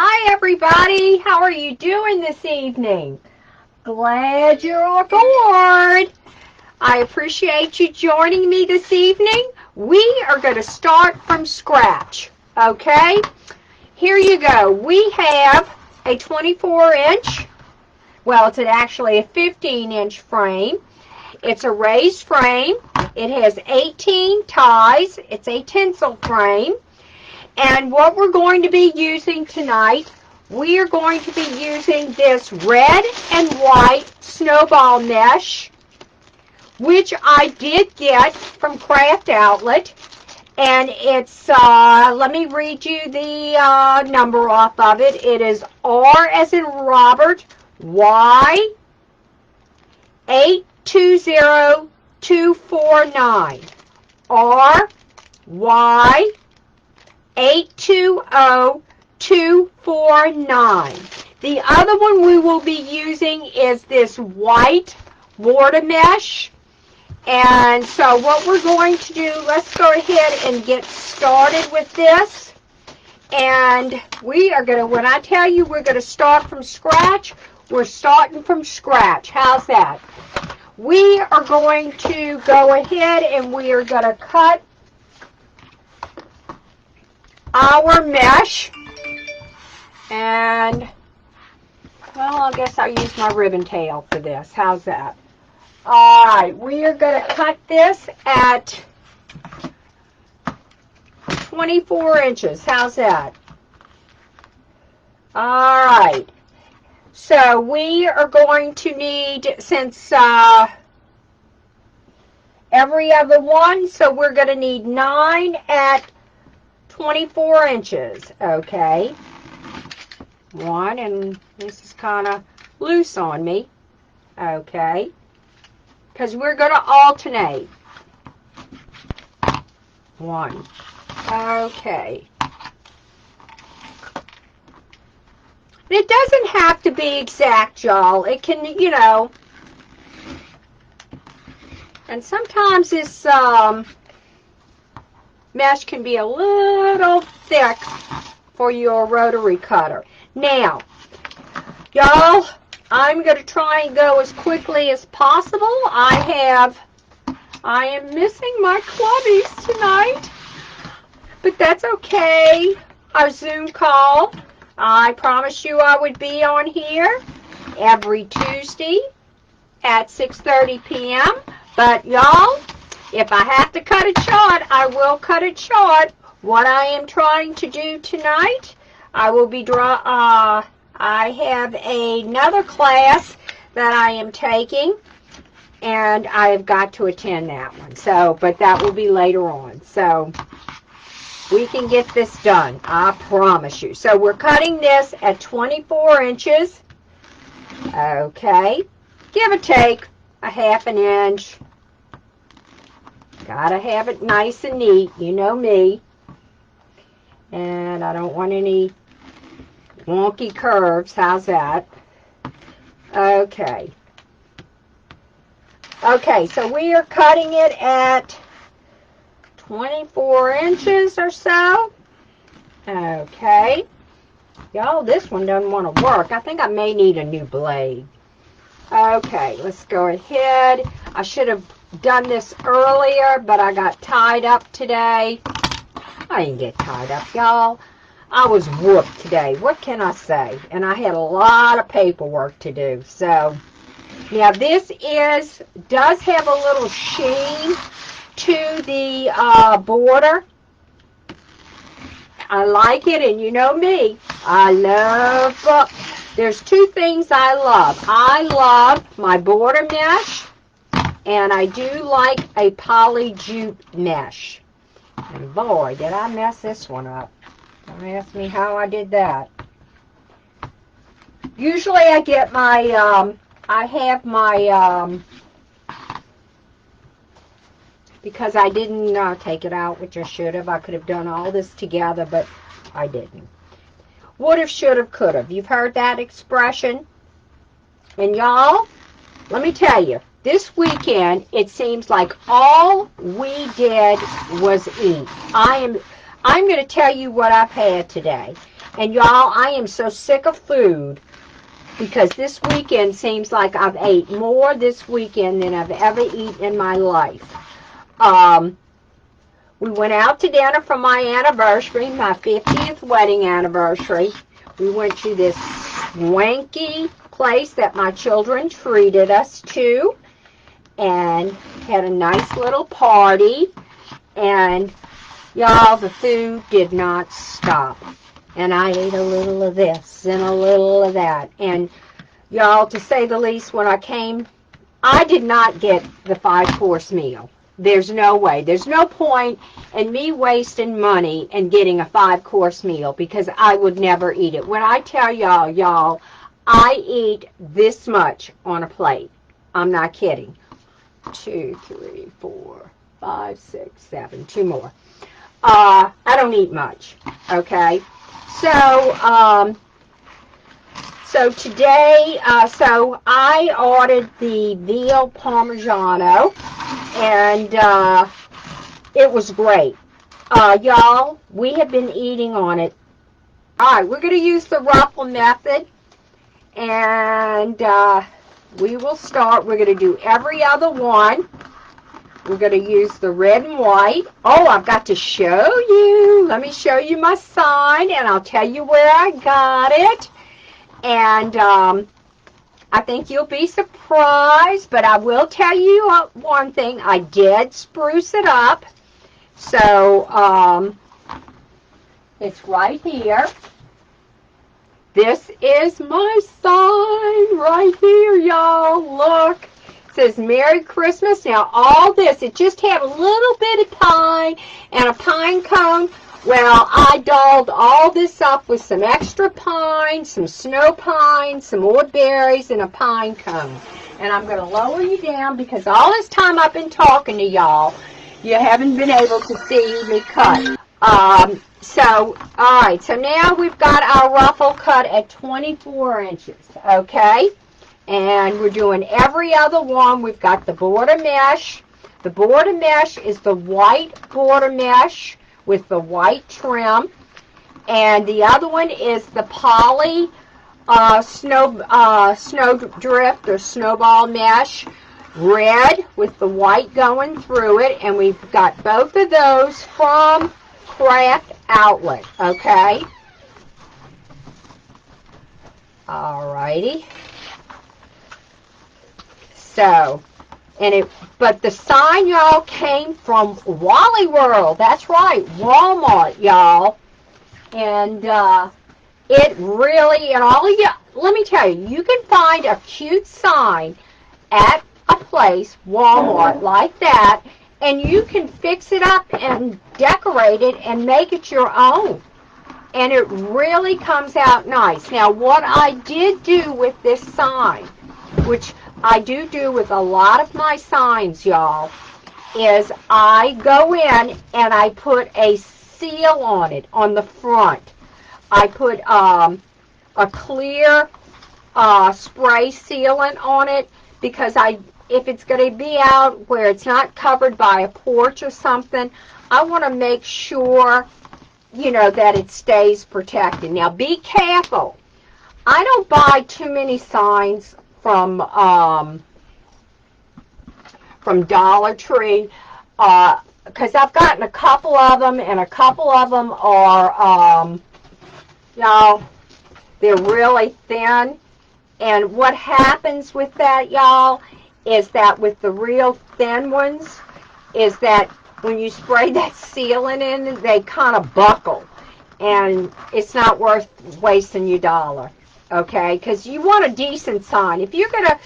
Hi everybody, how are you doing this evening? Glad you're on board. I appreciate you joining me this evening. We are going to start from scratch, okay? Here you go. We have a 24-inch, well, it's actually a 15-inch frame. It's a raised frame. It has 18 ties. It's a tinsel frame. And what we're going to be using tonight, we are going to be using this red and white snowball mesh, which I did get from Craft Outlet. And it's, let me read you the number off of it. It is R as in Robert, Y, 820249. R, Y, 820249. The other one we will be using is this white border mesh. And so what we're going to do, let's go ahead and get started with this. And we are going to, when I tell you we're going to start from scratch, we're starting from scratch. How's that? We are going to go ahead and we are going to cut our mesh, and well, I guess I'll use my ribbon tail for this. How's that? Alright, we are going to cut this at 24 inches. How's that? Alright, so we are going to need, since every other one, so we're going to need 9 at 24 inches, okay. One, and this is kind of loose on me, okay, because we're going to alternate. One, okay. It doesn't have to be exact, y'all. It can, you know, and sometimes this mesh can be a little thick for your rotary cutter. Now, y'all, I'm going to try and go as quickly as possible. I am missing my clubbies tonight, but that's okay. Our Zoom call, I promised you I would be on here every Tuesday at 6:30 p.m. But y'all, if I have to cut it short, I will cut it short. What I am trying to do tonight, I will be I have another class that I am taking, and I have got to attend that one. So, but that will be later on. So, we can get this done. I promise you. So, we're cutting this at 24 inches. Okay. Give or take a half an inch. Gotta have it nice and neat, you know me. And I don't want any wonky curves. How's that? Okay. Okay, so we are cutting it at 24 inches or so. Okay. Y'all, this one doesn't want to work. I think I may need a new blade. Okay, let's go ahead. I should have done this earlier, but I got tied up today. I didn't get tied up, y'all. I was whooped today. What can I say? And I had a lot of paperwork to do. So, now this does have a little sheen to the border. I like it, and you know me. I love, there's two things I love. I love my border mesh, and I do like a poly jute mesh. And boy, did I mess this one up. Don't ask me how I did that. Usually I get my, I have my, because I didn't take it out, which I should have. I could have done all this together, but I didn't. Would have, should have, could have. You've heard that expression. And y'all, let me tell you, this weekend, it seems like all we did was eat. I'm going to tell you what I've had today. And y'all, I am so sick of food because this weekend seems like I've ate more this weekend than I've ever eaten in my life. We went out to dinner for my anniversary, my 50th wedding anniversary. We went to this swanky place that my children treated us to and had a nice little party. And y'all, the food did not stop. And I ate a little of this and a little of that. And y'all, to say the least, when I came, I did not get the 5-course meal. There's no way. There's no point in me wasting money and getting a 5-course meal because I would never eat it. When I tell y'all, I eat this much on a plate. I'm not kidding. 2, 3, 4, 5, 6, 7. 2 more. I don't eat much. Okay. So today, so I ordered the veal parmigiano, and it was great. Y'all, we have been eating on it. All right, we're going to use the ruffle method, and we will start. We're going to do every other one. We're going to use the red and white. Oh, I've got to show you. Let me show you my sign, and I'll tell you where I got it. And I think you'll be surprised, but I will tell you one thing. I did spruce it up. So it's right here. This is my sign right here, y'all. Look. It says Merry Christmas. Now all this, it just had a little bit of pine and a pine cone. Well, I dolled all this up with some extra pine, some snow pine, some more berries, and a pine cone. And I'm going to lower you down because all this time I've been talking to y'all, you haven't been able to see me cut. All right, so now we've got our ruffle cut at 24 inches, okay? And we're doing every other one. We've got the border mesh. The border mesh is the white border mesh with the white trim. And the other one is the poly snowdrift or snowball mesh, red with the white going through it. And we've got both of those from Craft Outlet, okay? Alrighty. So, but the sign, y'all, came from Wally World. That's right, Walmart, y'all. And it really, and all of you, let me tell you, you can find a cute sign at a place, Walmart, like that, and you can fix it up and decorate it and make it your own. And it really comes out nice. Now, what I did do with this sign, which I do with a lot of my signs, y'all, is I go in and I put a seal on it on the front. I put a clear spray sealant on it because if it's going to be out where it's not covered by a porch or something, I want to make sure, you know, that it stays protected. Now, be careful. I don't buy too many signs from Dollar Tree because I've gotten a couple of them, and a couple of them are, y'all, they're really thin. And what happens with that, y'all, is that with the real thin ones, is that when you spray that sealant in, they kind of buckle. And it's not worth wasting your dollar. Okay, because you want a decent sign. If you're going to,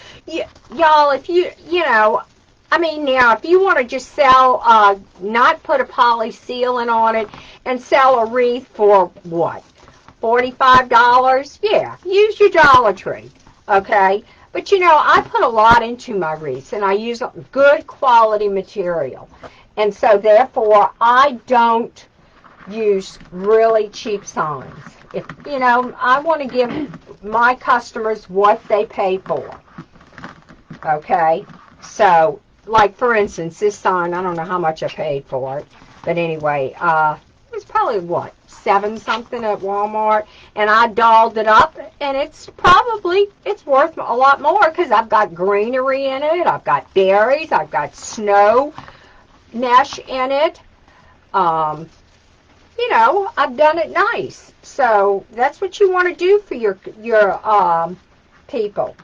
y'all, if you know, I mean, now, if you want to just sell, not put a poly sealant on it and sell a wreath for, what, $45? Yeah, use your Dollar Tree, okay? But, you know, I put a lot into my wreaths, and I use good quality material. And so, therefore, I don't use really cheap signs. If, you know, I want to give my customers what they pay for. Okay? So, like, for instance, this sign, I don't know how much I paid for it. But anyway, it was probably, what, 7 something at Walmart, and I dolled it up, and it's worth a lot more because I've got greenery in it, I've got berries, I've got snow mesh in it. You know, I've done it nice. So that's what you want to do for your people.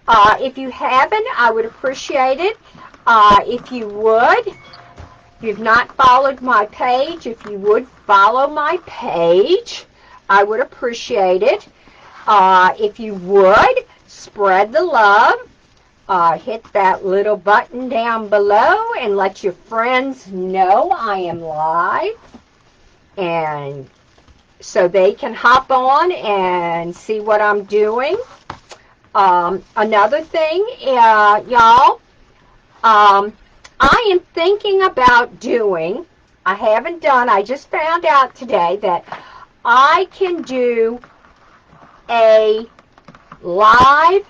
If you haven't, I would appreciate it. If you would, if you've not followed my page, if you would follow my page, I would appreciate it. If you would, spread the love. Hit that little button down below and let your friends know I am live. And so they can hop on and see what I'm doing. Another thing, y'all, I am thinking about doing, I just found out today that I can do a live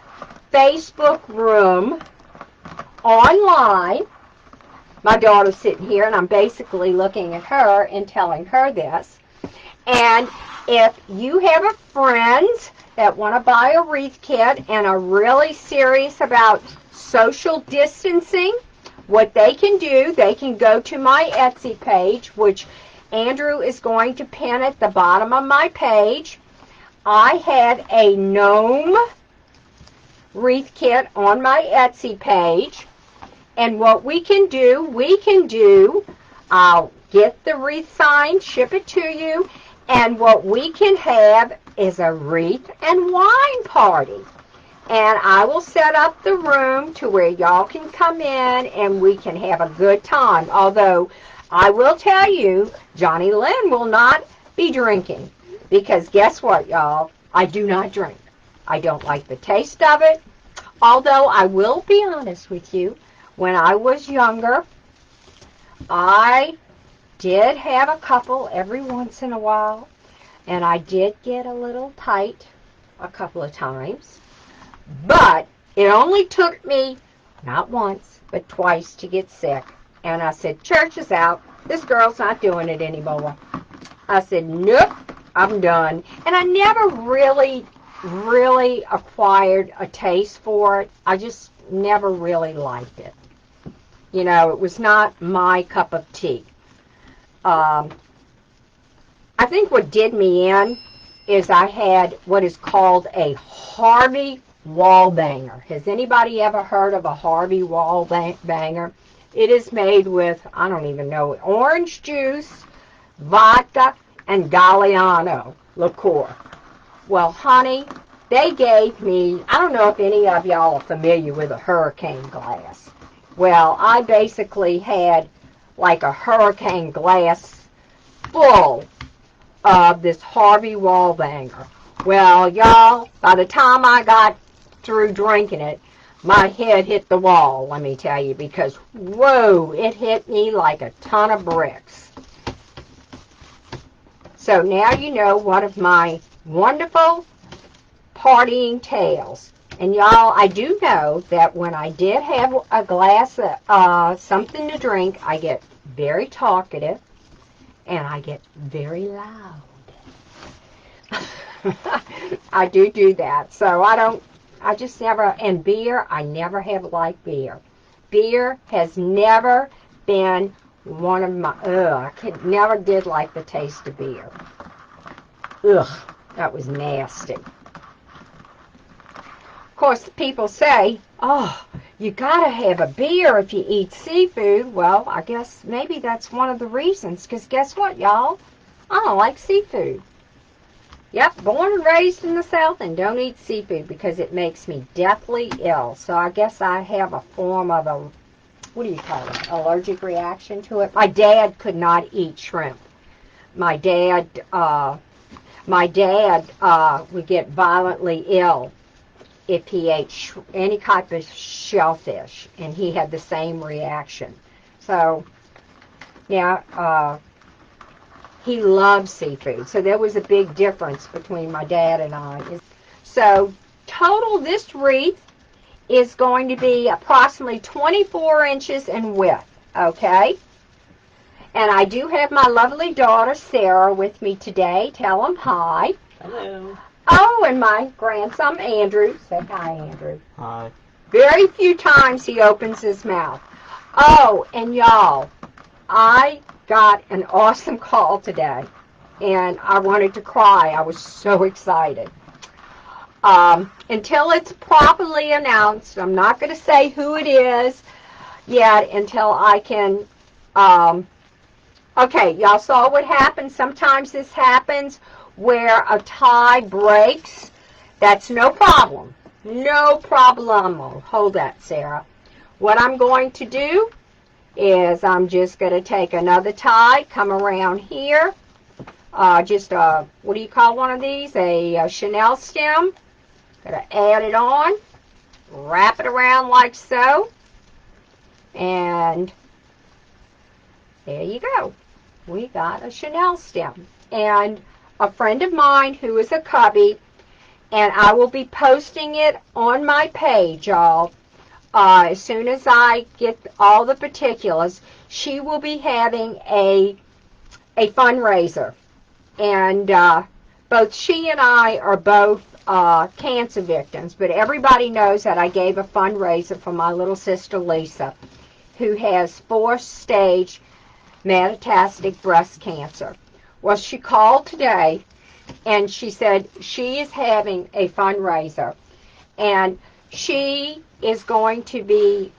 Facebook room online. My daughter's sitting here, and I'm basically looking at her and telling her this. And if you have a friend that want to buy a wreath kit and are really serious about social distancing, what they can do, they can go to my Etsy page, which Andrew is going to pin at the bottom of my page. I have a gnome wreath kit on my Etsy page. And what we can do, I'll get the wreath signed, ship it to you, and what we can have is a wreath and wine party. And I will set up the room to where y'all can come in and we can have a good time. Although, I will tell you, Johnnie Lynn will not be drinking. Because guess what, y'all? I do not drink. I don't like the taste of it. Although, I will be honest with you, when I was younger, I did have a couple every once in a while, and I did get a little tight a couple of times, but it only took me, not once, but twice to get sick, and I said, church is out, this girl's not doing it anymore. I said, nope, I'm done, and I never really acquired a taste for it. I just never really liked it. You know, it was not my cup of tea. I think what did me in is I had what is called a Harvey wall banger. Has anybody ever heard of a Harvey wall banger? It is made with, I don't even know, orange juice, vodka, and Galliano liqueur. Well, honey, they gave me, I don't know if any of y'all are familiar with a hurricane glass. Well, I basically had like a hurricane glass full of this Harvey wall banger. Well, y'all, by the time I got through drinking it, my head hit the wall, let me tell you, because, whoa, it hit me like a ton of bricks. So now you know one of my wonderful partying tales. And y'all, I do know that when I did have a glass of something to drink, I get very talkative and I get very loud. I do that. So I just never, and beer, I never have liked beer. Beer has never been one of my, never did like the taste of beer. Ugh, that was nasty. Of course, people say, oh, you gotta have a beer if you eat seafood. Well, I guess maybe that's one of the reasons, because guess what, y'all? I don't like seafood. Yep, born and raised in the South and don't eat seafood because it makes me deathly ill. So I guess I have a form of a, what do you call it, allergic reaction to it. My dad could not eat shrimp. My dad would get violently ill if he ate any type of shellfish, and he had the same reaction. So, yeah, he loves seafood. So there was a big difference between my dad and I. So, total, this wreath is going to be approximately 24 inches in width, okay? And I do have my lovely daughter, Sarah, with me today. Tell them hi. Hello. Oh, and my grandson, Andrew. Say hi, Andrew. Hi. Very few times he opens his mouth. Oh, and y'all, I got an awesome call today, and I wanted to cry. I was so excited. Until it's properly announced, I'm not going to say who it is yet until I can... okay, y'all saw what happened. Sometimes this happens where a tie breaks. That's no problem. No problemo. Hold that, Sarah. What I'm going to do is I'm just going to take another tie, come around here, just a, what do you call one of these? A Chanel stem. Going to add it on, wrap it around like so, and there you go. We got a Chanel stem. And a friend of mine who is a cubby, and I will be posting it on my page, y'all. As soon as I get all the particulars, she will be having a fundraiser. And both she and I are both cancer victims, but everybody knows that I gave a fundraiser for my little sister Lisa, who has 4th-stage metastatic breast cancer. Well, she called today, and she said she is having a fundraiser, and she is going to be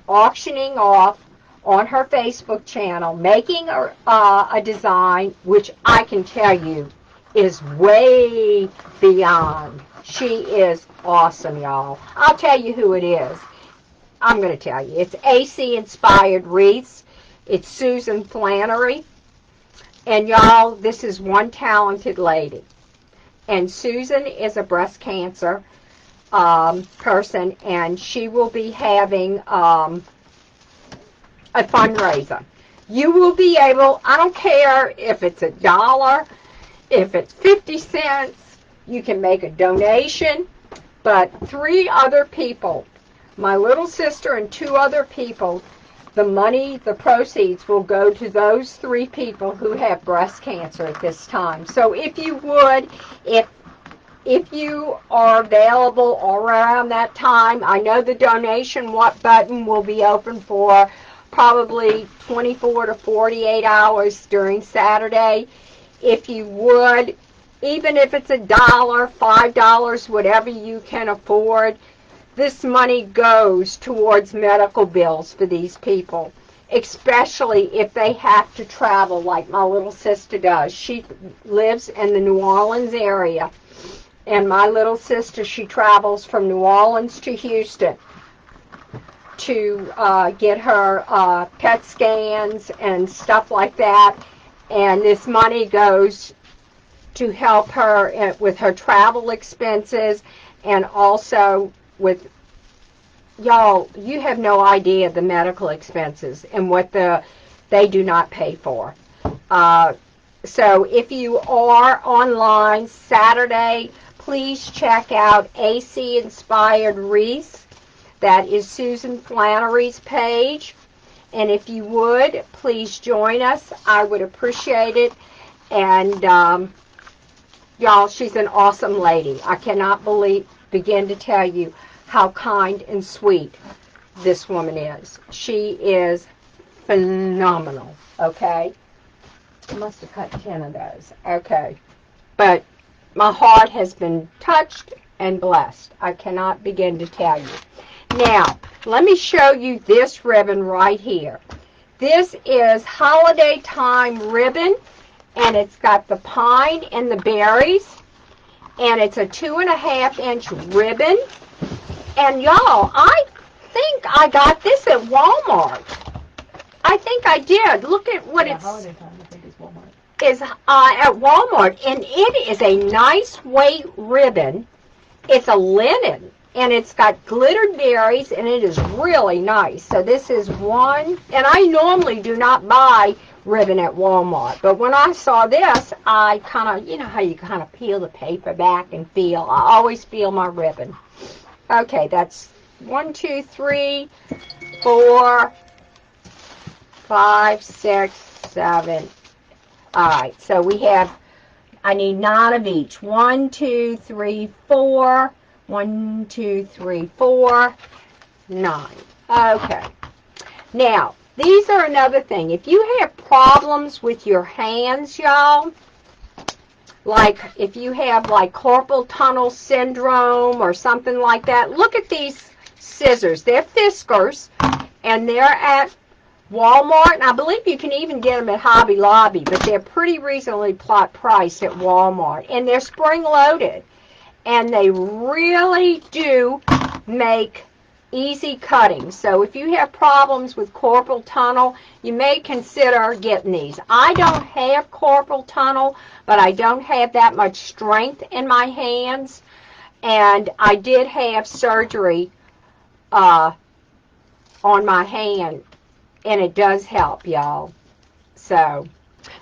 auctioning off on her Facebook channel, making a design, which I can tell you is way beyond. She is awesome, y'all. I'll tell you who it is. I'm going to tell you. It's AC-inspired wreaths. It's Susan Flannery. And y'all, this is one talented lady. And Susan is a breast cancer person, and she will be having a fundraiser. You will be able, I don't care if it's $1, if it's 50 cents, you can make a donation, but 3 other people, my little sister and 2 other people, the money, the proceeds will go to those 3 people who have breast cancer at this time. So if you would, if you are available around that time, I know the donation button will be open for probably 24 to 48 hours during Saturday. If you would, even if it's $1, $5, whatever you can afford, this money goes towards medical bills for these people, especially if they have to travel like my little sister does. She lives in the New Orleans area, and my little sister, she travels from New Orleans to Houston to get her PET scans and stuff like that, and this money goes to help her with her travel expenses, and also with, y'all, you have no idea the medical expenses and what they do not pay for. So if you are online Saturday, please check out AC Inspired Wreaths. That is Susan Flannery's page. And if you would, please join us. I would appreciate it. And y'all, she's an awesome lady. I cannot begin to tell you how kind and sweet this woman is. She is phenomenal, okay? I must have cut 10 of those. Okay. But my heart has been touched and blessed. I cannot begin to tell you. Now, let me show you this ribbon right here. This is holiday time ribbon, and it's got the pine and the berries, and it's a 2.5-inch ribbon. And y'all, I think I got this at Walmart. I think I did. Look at what it's Holiday time, I think it's Walmart. Is at Walmart, and it is a nice weight ribbon. It's a linen, and it's got glittered berries, and it is really nice. So this is one, and I normally do not buy ribbon at Walmart, but when I saw this, I kind of, you know how you kind of peel the paper back and feel, I always feel my ribbon. Okay, that's 1, 2, 3, 4, 5, 6, 7. All right, so we have, I need 9 of each. 1, 2, 3, 4. 1, 2, 3, 4. 9. Okay. Now, these are another thing. If you have problems with your hands, y'all, like if you have like carpal tunnel syndrome or something like that, look at these scissors. They're Fiskars, and they're at Walmart, and I believe you can even get them at Hobby Lobby, but they're pretty reasonably priced at Walmart, and they're spring-loaded, and they really do make easy cutting. So if you have problems with carpal tunnel, you may consider getting these. I don't have carpal tunnel, but I don't have that much strength in my hands, and I did have surgery on my hand, and it does help, y'all. So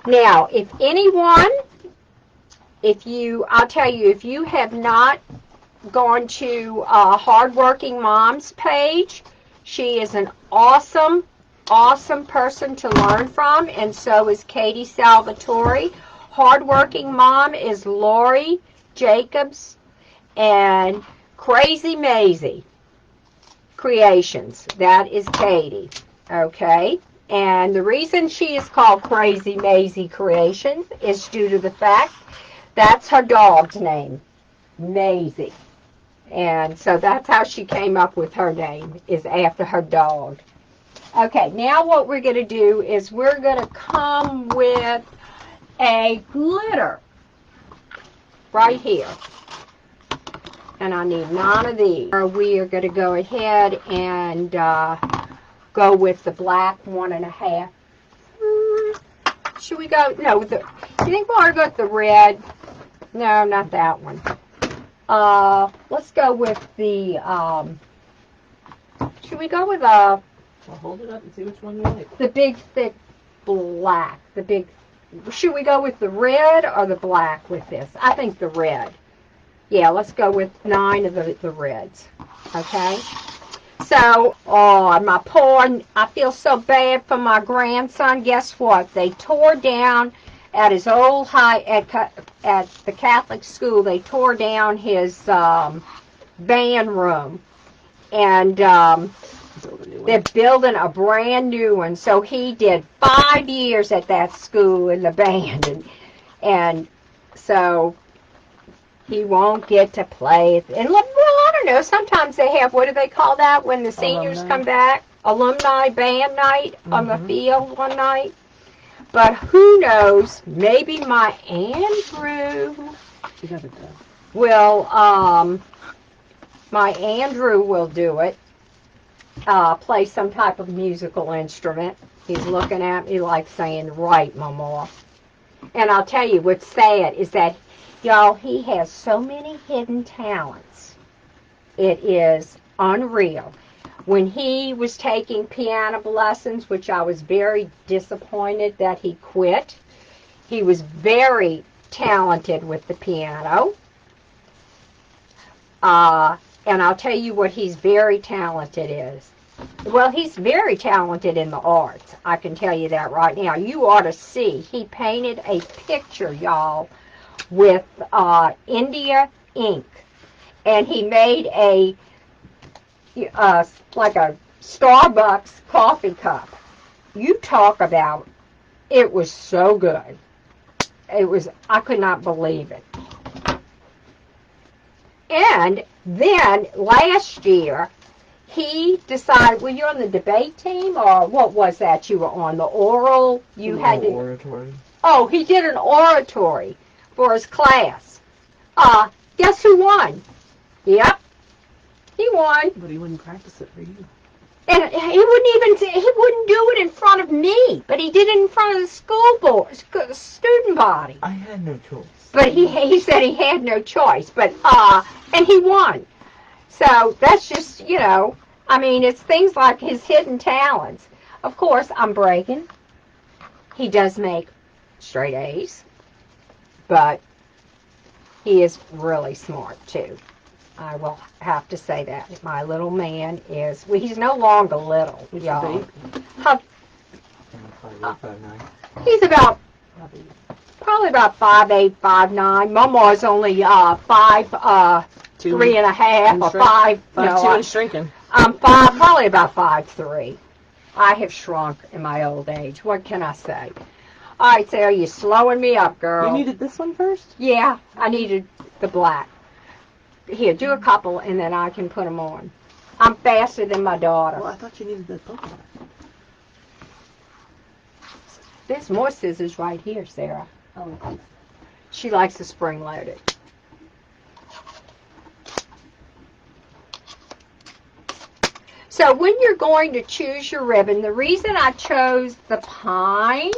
now, if anyone, I'll tell you, if you have not gone to Hardworking Mom's page, she is an awesome person to learn from, and so is Katie Salvatore. Hardworking Mom is Lori Jacobs, and Crazy Maisie Creations, that is Katie. Okay, and the reason she is called Crazy Maisie Creations is due to the fact that's her dog's name, Maisie. And so that's how she came up with her name, is after her dog. Okay, now what we're going to do is we're going to come with a glitter right here. And I need 9 of these. We are going to go ahead and go with the black 1.5. Should we go? No, you think we ought to go with the red? No, not that one. Let's go with the, should we go with Well, hold it up and see which one you like. the big, thick black? Should we go with the red or the black with this? I think the red. Yeah, let's go with 9 of the reds. Okay? So, I feel so bad for my grandson. Guess what? They tore down at his old at the Catholic school. They tore down his band room, and they're building a brand new one. So he did 5 years at that school in the band, and so he won't get to play. And well, I don't know. Sometimes they have, what do they call that when the seniors come back? Alumni band night on the field one night. But who knows? Maybe my Andrew will. My Andrew will do it. Play some type of musical instrument. He's looking at me like saying, "Right, Mama." And I'll tell you what's sad is that, y'all, he has so many hidden talents. It is unreal. When he was taking piano lessons, which I was very disappointed that he quit, he was very talented with the piano. And I'll tell you what he's very talented is. Well, he's very talented in the arts. I can tell you that right now. You ought to see. He painted a picture, y'all, with India ink. And he made like a Starbucks coffee cup. You talk about, it was so good. I could not believe it. And then last year, he decided, well, you're on the debate team, or what was that you were on? The oral? Oratory. Oh, he did an oratory for his class. Guess who won? Yep, he won. But he wouldn't practice it for you. And he wouldn't do it in front of me, but he did it in front of the school board, student body. I had no choice. But he said he had no choice, but, and he won. So that's just, I mean, it's things like his hidden talents. Of course, I'm bragging. He does make straight A's, but he is really smart, too. I will have to say that. My little man is, well, he's no longer little, y'all. 5'8", 5'9". He's about, probably about 5'8", 5'9". Mama's only 5'3" and a half, or 5. 5'2" and shrinking. I'm probably about 5'3". I have shrunk in my old age. What can I say? All right, Sarah, you're slowing me up, girl. You needed this one first? Yeah, I needed the black. Here, do a couple, and then I can put them on. I'm faster than my daughter. Well, I thought you needed that book. There's more scissors right here, Sarah. Oh. She likes the spring-loaded. So when you're going to choose your ribbon, the reason I chose the pine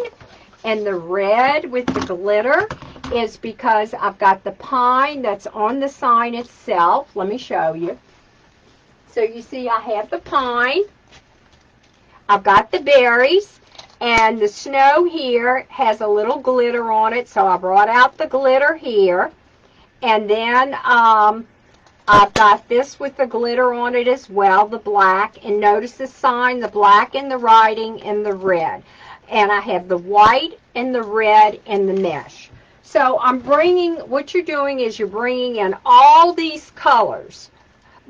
and the red with the glitter is because I've got the pine that's on the sign itself. Let me show you. So you see I have the pine. I've got the berries. And the snow here has a little glitter on it, so I brought out the glitter here. And then I've got this with the glitter on it as well, the black. And notice the sign, the black and the writing and the red. And I have the white and the red and the mesh. So I'm bringing, what you're doing is you're bringing in all these colors.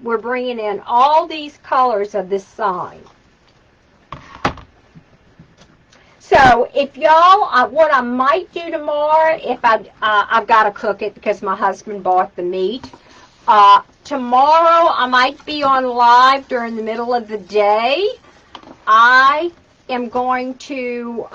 We're bringing in all these colors of this sign. So if y'all, what I might do tomorrow, if I've got to cook it because my husband bought the meat. Tomorrow I might be on live during the middle of the day. I am going to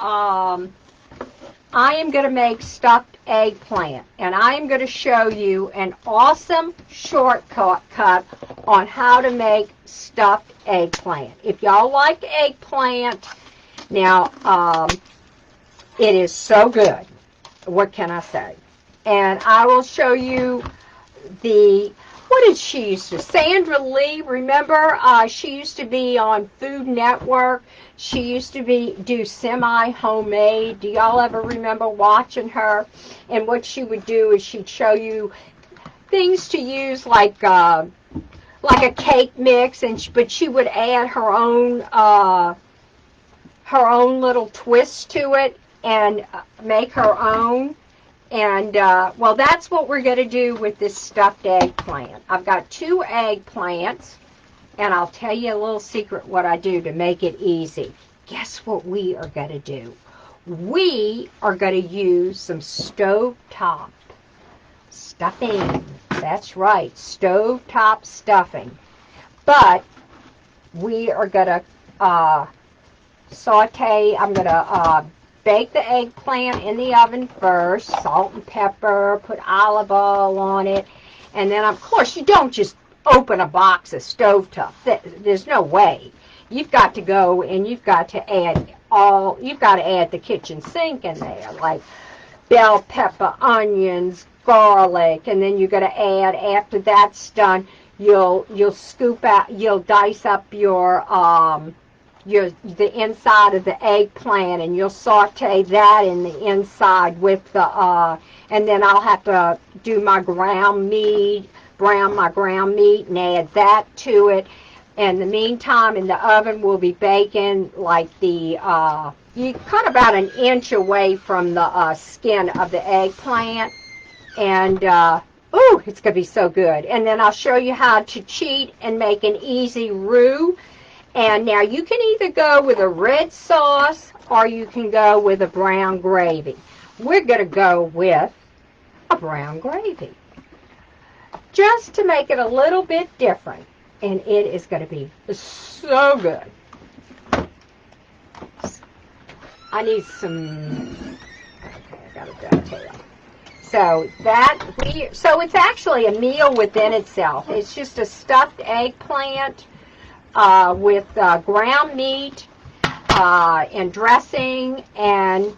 make stuffed eggplant, and I am going to show you an awesome shortcut on how to make stuffed eggplant. If y'all like eggplant, now, it is so good. What can I say? And I will show you what did she used to, Sandra Lee, remember? She used to be on Food Network. She used to do semi-homemade. Do y'all ever remember watching her? And what she would do is she'd show you things to use like a cake mix, but she would add her own little twist to it and make her own. And, well, that's what we're going to do with this stuffed eggplant. I've got 2 eggplants, and I'll tell you a little secret what I do to make it easy. Guess what we are going to do? We are going to use some stovetop stuffing. That's right, stovetop stuffing. But we are going to saute. I'm going to bake the eggplant in the oven first, salt and pepper, put olive oil on it, and then of course you don't just open a box of stovetop. There's no way. You've got to go and you've got to add the kitchen sink in there, like bell pepper, onions, garlic, and then you're going to add, after that's done, you'll dice up the inside of the eggplant, and you'll saute that in the inside with the and then I'll have to do my ground meat, brown my ground meat, and add that to it. And in the meantime, in the oven, we'll be baking like you cut about 1 inch away from the skin of the eggplant, and ooh, it's gonna be so good. And then I'll show you how to cheat and make an easy roux. And now you can either go with a red sauce or you can go with a brown gravy. We're going to go with a brown gravy, just to make it a little bit different. And it is going to be so good. I need some, okay, I got a dovetail. So it's actually a meal within itself. It's just a stuffed eggplant with ground meat and dressing. And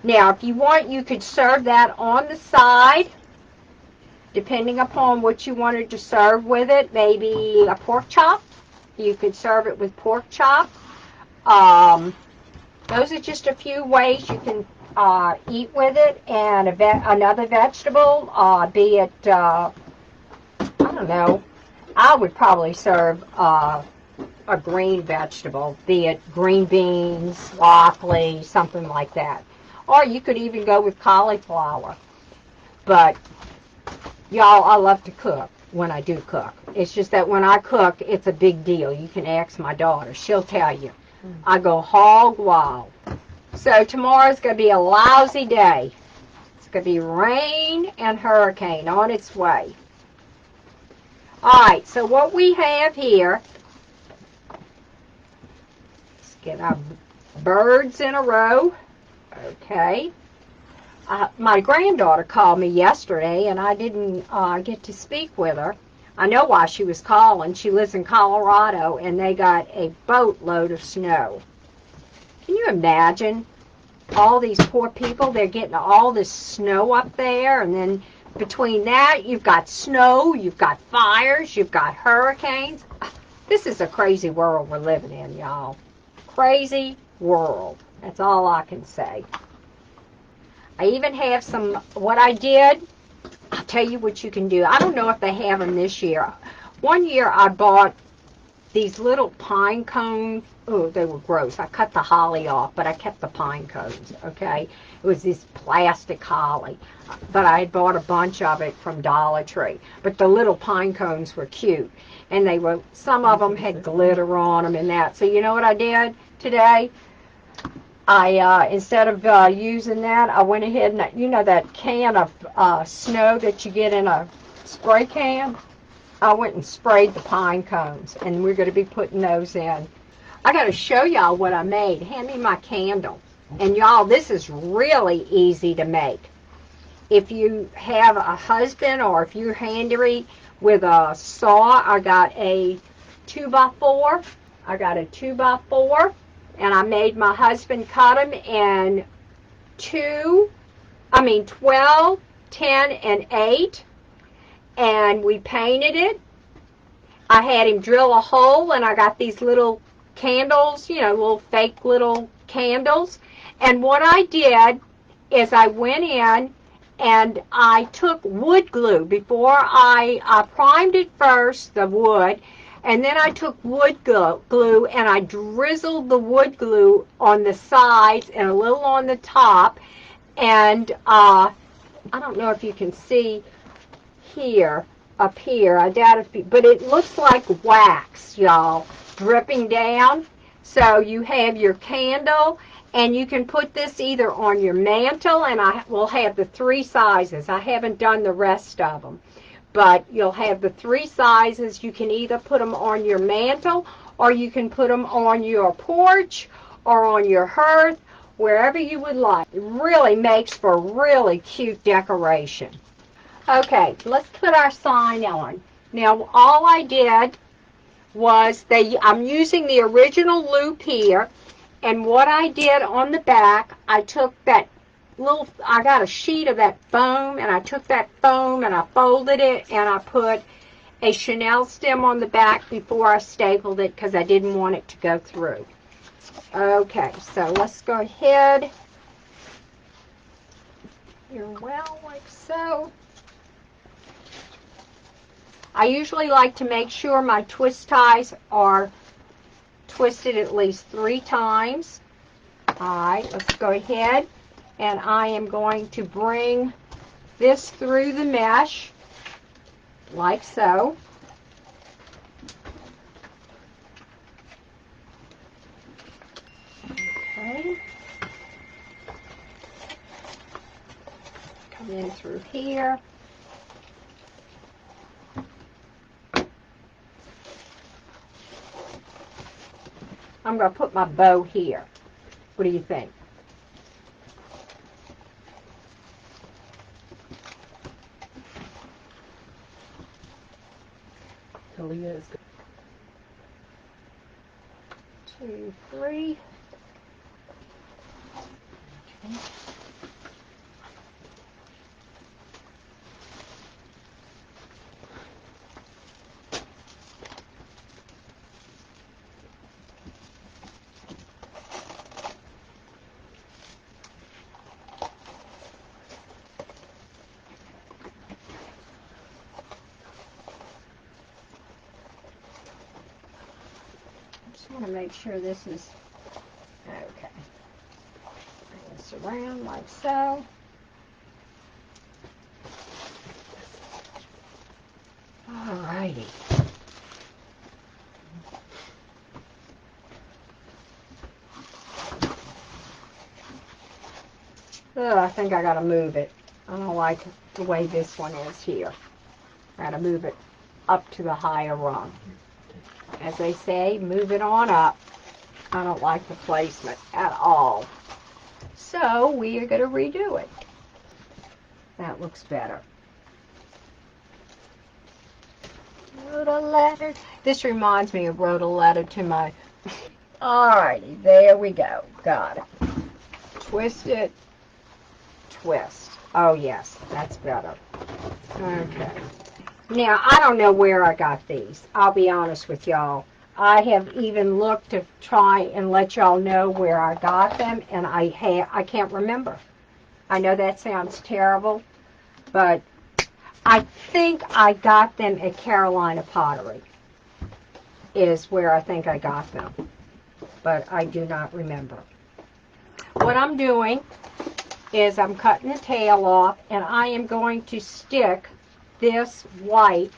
now if you want, you could serve that on the side, depending upon what you wanted to serve with it. Maybe a pork chop. You could serve it with pork chop. Those are just a few ways you can eat with it. And another vegetable, be it, I don't know, I would probably serve a green vegetable, be it green beans, broccoli, something like that. Or you could even go with cauliflower. But, y'all, I love to cook when I do cook. It's just that when I cook, it's a big deal. You can ask my daughter. She'll tell you. I go hog wild. So tomorrow's going to be a lousy day. It's going to be rain and hurricane on its way. All right, so what we have here, let's get our birds in a row. Okay. My granddaughter called me yesterday, and I didn't get to speak with her. I know why she was calling. She lives in Colorado, and they got a boatload of snow. Can you imagine all these poor people? They're getting all this snow up there, and then between that, you've got snow, you've got fires, you've got hurricanes. This is a crazy world we're living in, y'all. Crazy world. That's all I can say. I even have some, what I did, I'll tell you what you can do. I don't know if they have them this year. One year I bought these little pine cones. Oh, they were gross. I cut the holly off, but I kept the pine cones, okay? It was this plastic holly, but I had bought a bunch of it from Dollar Tree. But the little pine cones were cute, and they were, some of them had glitter on them and that. So you know what I did today? I, instead of using that, I went ahead and, you know that can of snow that you get in a spray can? I went and sprayed the pine cones, and we're going to be putting those in. I got to show y'all what I made. Hand me my candle. And y'all, this is really easy to make. If you have a husband or if you're handy with a saw, I got a 2x4. I got a 2x4. And I made my husband cut them in 12, 10, and 8. And we painted it. I had him drill a hole, and I got these little candles, you know, little fake little candles. And what I did is I went in and I took wood glue. Before I primed it first, the wood, and then I took wood glue and I drizzled the wood glue on the sides and a little on the top. And I don't know if you can see here, up here, I doubt if, but it looks like wax, y'all, dripping down. So you have your candle, and you can put this either on your mantle, and I will have the 3 sizes. I haven't done the rest of them, but you'll have the 3 sizes. You can either put them on your mantle, or you can put them on your porch, or on your hearth, wherever you would like. It really makes for really cute decoration. Okay, let's put our sign on. Now, all I did was, I'm using the original loop here, and what I did on the back, I took that I got a sheet of that foam, and I took that foam and I folded it, and I put a Chanel stem on the back before I stapled it because I didn't want it to go through. Okay, so let's go ahead. Here, well, like so. I usually like to make sure my twist ties are twisted at least 3 times. Alright, let's go ahead, and I am going to bring this through the mesh like so. Okay. Come in through here. I'm going to put my bow here. What do you think? Talia is good. 2, 3. Okay. I want to make sure this is okay. Bring this around like so. Alrighty. I think I gotta move it. I don't like the way this one is here. I gotta move it up to the higher rung. As they say, move it on up. I don't like the placement at all. So we are gonna redo it. That looks better. Wrote a letter. This reminds me of wrote a letter to my... Alrighty, there we go. Got it. Twist it. Twist. Oh yes, that's better. Okay. Now, I don't know where I got these. I'll be honest with y'all. I have even looked to try and let y'all know where I got them, and I can't remember. I know that sounds terrible, but I think I got them at Carolina Pottery is where I think I got them, but I do not remember. What I'm doing is I'm cutting the tail off, and I am going to stick this white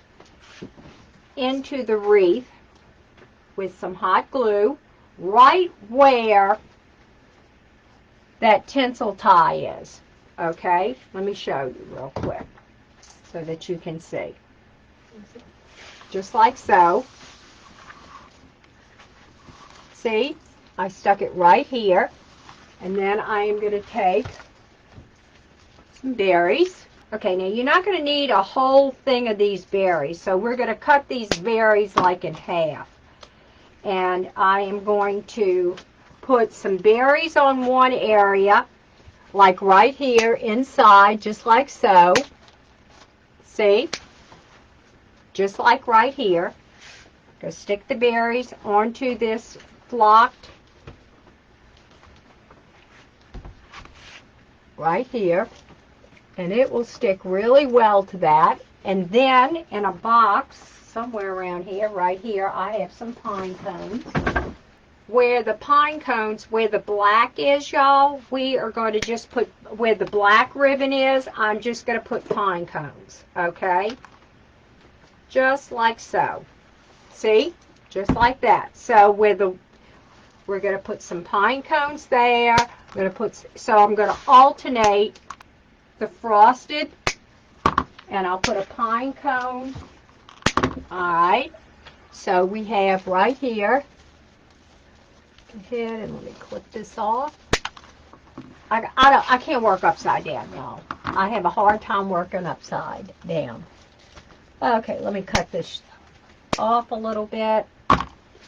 into the wreath with some hot glue right where that tinsel tie is. Okay, let me show you real quick so that you can see. Just like so. See, I stuck it right here, and then I am going to take some berries. Okay, now you're not going to need a whole thing of these berries, so we're going to cut these berries like in half. And I am going to put some berries on one area, like right here inside, just like so. See? Just like right here. Go stick the berries onto this flocked right here, and it will stick really well to that. And then in a box somewhere around here, right here, I have some pine cones. Where the pine cones, where the black is, y'all, we are going to just put, where the black ribbon is, I'm just going to put pine cones, okay? Just like so. See? Just like that. So we're going to put some pine cones there. I'm going to put, so I'm going to alternate the frosted, and I'll put a pine cone. Alright. So we have right here. Go ahead and let me clip this off. I can't work upside down, y'all. I have a hard time working upside down. Okay, let me cut this off a little bit.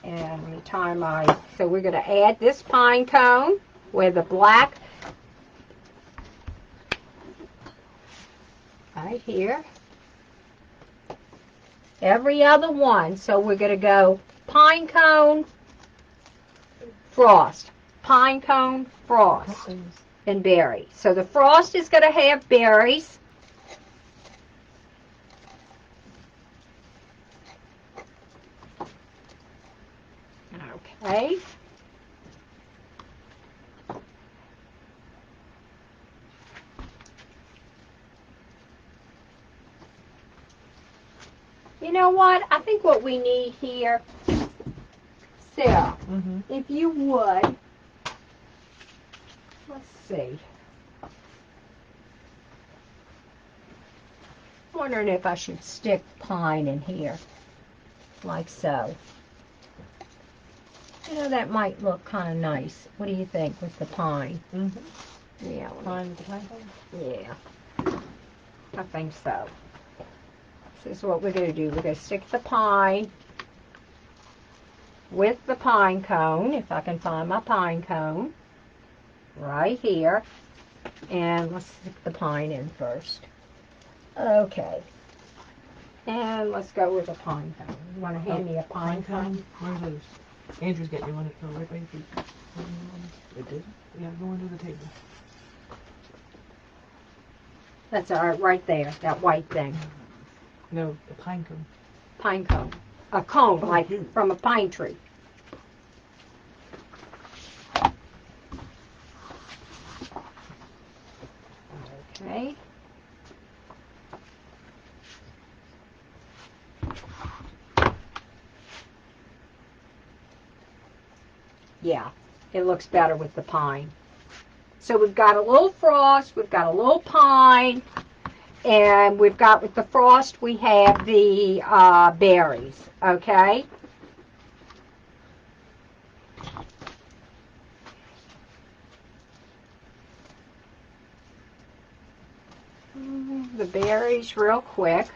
And let me tie my, so we're going to add this pine cone with the black right here. Every other one. So we're going to go pine cone, frost, pine cone, frost, and berry. So the frost is going to have berries. Okay. You know what? I think what we need here, Sarah, if you would, let's see. I'm wondering if I should stick pine in here, like so. You know, that might look kind of nice. What do you think with the pine? Yeah. Pine with the pine cone? Yeah. I think so. This is what we're going to do. We're going to stick the pine with the pine cone, if I can find my pine cone, right here. And let's stick the pine in first. Okay. And let's go with a pine cone. You want to hand me a pine cone? Where's those? Andrew's getting you one. It fell right by your feet. It did? Yeah, go under the table. That's all right, right there, that white thing. No, the pine cone. Pine cone. A cone, like from a pine tree. Okay. Yeah, it looks better with the pine. So we've got a little frost, we've got a little pine, and we've got with the frost, we have the berries, okay? The berries real quick.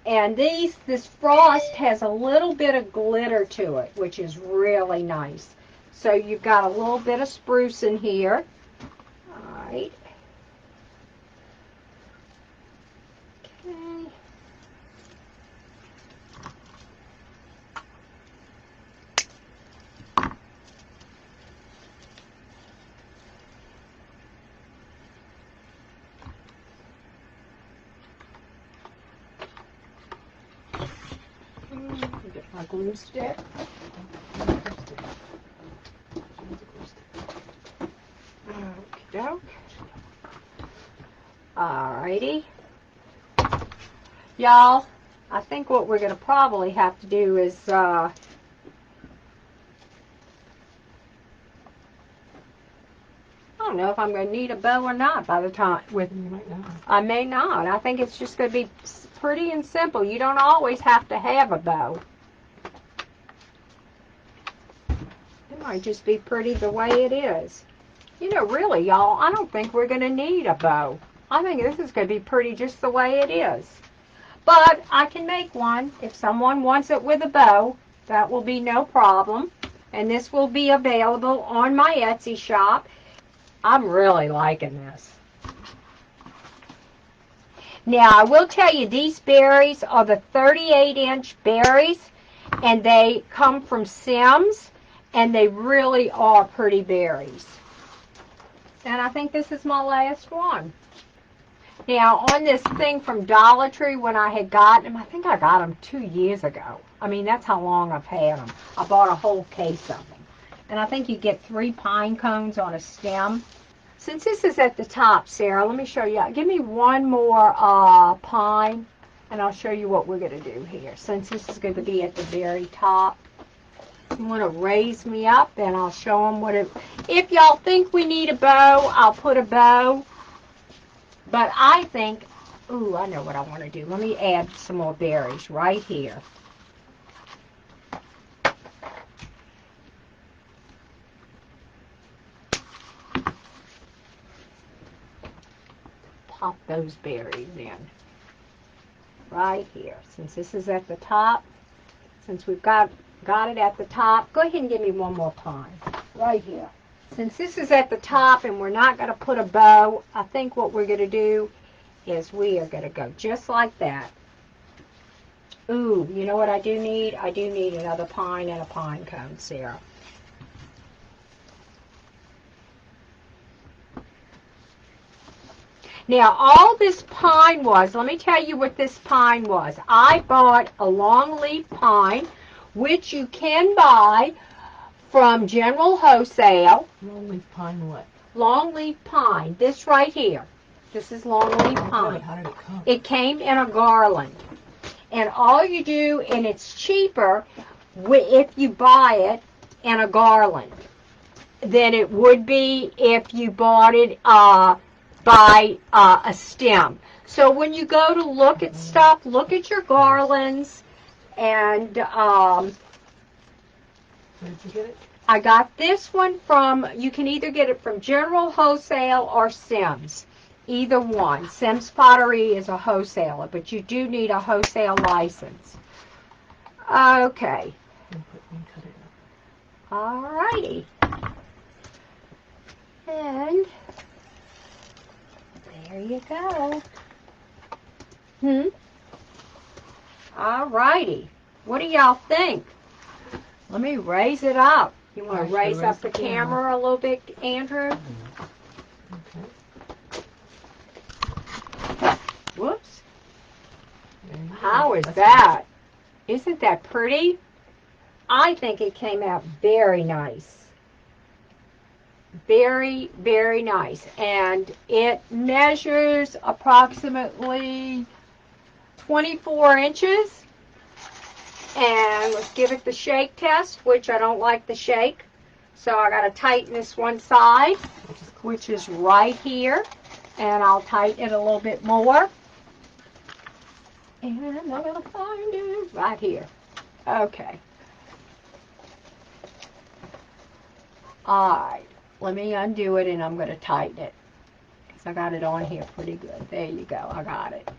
And this frost has a little bit of glitter to it, which is really nice. So you've got a little bit of spruce in here. All right. Okay. Get my glue stick. Okey-doke. Alrighty. Y'all, I think what we're going to probably have to do is, I don't know if I'm going to need a bow or not by the time, You might not. I may not. I think it's just going to be pretty and simple. You don't always have to have a bow. It might just be pretty the way it is. You know, really, y'all, I don't think we're going to need a bow. I think this is going to be pretty just the way it is. But I can make one. If someone wants it with a bow, that will be no problem. And this will be available on my Etsy shop. I'm really liking this. Now, I will tell you, these berries are the 38-inch berries, and they come from Sims, and they really are pretty berries. And I think this is my last one. Now, on this thing from Dollar Tree, when I had gotten them, I think I got them 2 years ago. I mean, that's how long I've had them. I bought a whole case of them. And I think you get 3 pine cones on a stem. Since this is at the top, Sarah, let me show you. Give me one more pine, and I'll show you what we're going to do here. Since this is going to be at the very top. You want to raise me up, and I'll show them what it... If y'all think we need a bow, I'll put a bow. But I think, ooh, I know what I want to do. Let me add some more berries right here. Pop those berries in. Right here. Since this is at the top, since we've got it at the top, go ahead and give me one more pine. Right here. Since this is at the top and we're not going to put a bow, I think what we're going to do is we are going to go just like that. Ooh, you know what I do need? I do need another pine and a pine cone, Sarah. Now, all this pine was, let me tell you what this pine was. I bought a longleaf pine, which you can buy from General Wholesale. Longleaf pine what? Longleaf pine. This right here. This is longleaf pine. How did it come? It came in a garland. And all you do, and it's cheaper if you buy it in a garland than it would be if you bought it by a stem. So when you go to look at stuff, look at your garlands. And Where did you get it? I got this one from, you can either get it from General Wholesale or Sims. Either one. Sims Pottery is a wholesaler, but you do need a wholesale license. Okay. Alrighty. And there you go. Alrighty. What do y'all think? Let me raise it up. You want to raise up the camera a little bit, Andrew? Okay. Whoops. How is that? Isn't that pretty? I think it came out very nice. Very, very nice. And it measures approximately 24 inches. And let's give it the shake test, which I don't like the shake. So I got to tighten this one side, which is right here. And I'll tighten it a little bit more. And I'm going to find it right here. Okay. Alright. Let me undo it and I'm going to tighten it. Because I got it on here pretty good. There you go. I got it.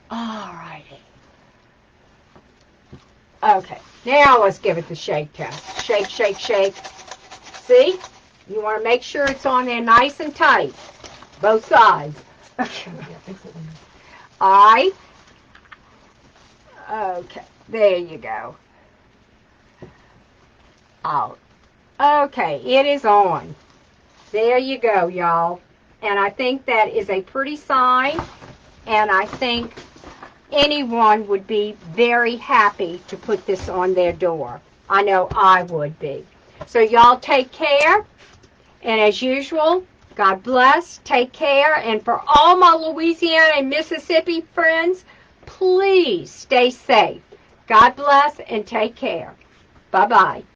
Alrighty. Okay. Now let's give it the shake test. Shake, shake, shake. See? You want to make sure it's on there nice and tight. Both sides. Okay. Alright. Okay. There you go. Out. Okay, it is on. There you go, y'all. And I think that is a pretty sign, and I think anyone would be very happy to put this on their door. I know I would be. So y'all take care, and as usual, God bless, take care, and for all my Louisiana and Mississippi friends, please stay safe. God bless and take care. Bye-bye.